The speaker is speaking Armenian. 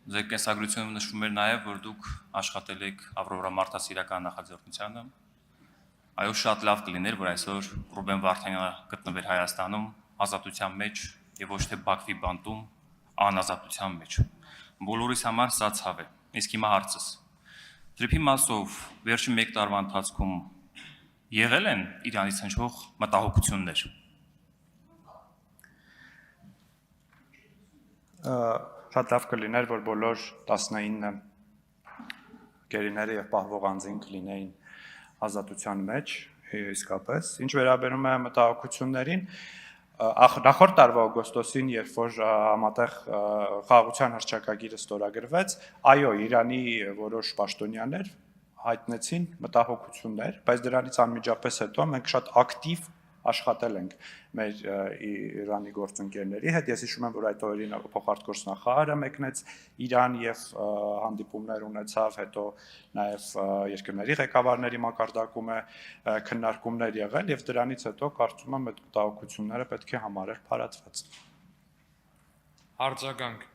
Ձեր կենսագրությունում նշվում էր նաև, որ դուք աշխատել եք Ավրորա մարդասիրական նախաձեռնությանը։ Այո, շատ լավ կլիներ, որ այսօր Ռուբեն Վարդանյանը գտնվեր Հայաստանում ազատության մեջ եւ ոչ թե Բաքվի բանտում անազատության մեջ։ Բոլորիս համար սա ցավ է։ Իսկ հիմա հարցս։ Դրիփի մասով վերջին 1 տարվա ընթացքում եղել են Իրանից հնչող մտահոգություններ։ Շատ լավ կլիներ, որ բոլոր 19 գերիները եւ պահվող անձին կլինեին ազատության մեջ, իսկապես։ Ինչ վերաբերում է մտահոգություններին, նախորդ տարվա օգոստոսին, երբ որ համատեղ խաղաղության հռչակագիրը ստորագրվեց, այո, Իրանի որոշ պաշտոնյաներ հայտնեցին մտահոգություններ, բայց դրանից անմիջապես հետո մենք շատ ակտիվ աշխատել ենք մեր Իրանի գործընկերների հետ։ Ես հիշում եմ, որ այդ օրերին փոխարտգործնախարարը մեկնեց Իրան եւ հանդիպումներ ունեցավ, հետո նաեւ երկրների ղեկավարների մակարդակում է քննարկումներ եղել եւ դրանից հետո կարծում եմ այդ մտահոգությունները պետք է համարել փարատված։ Արձագանք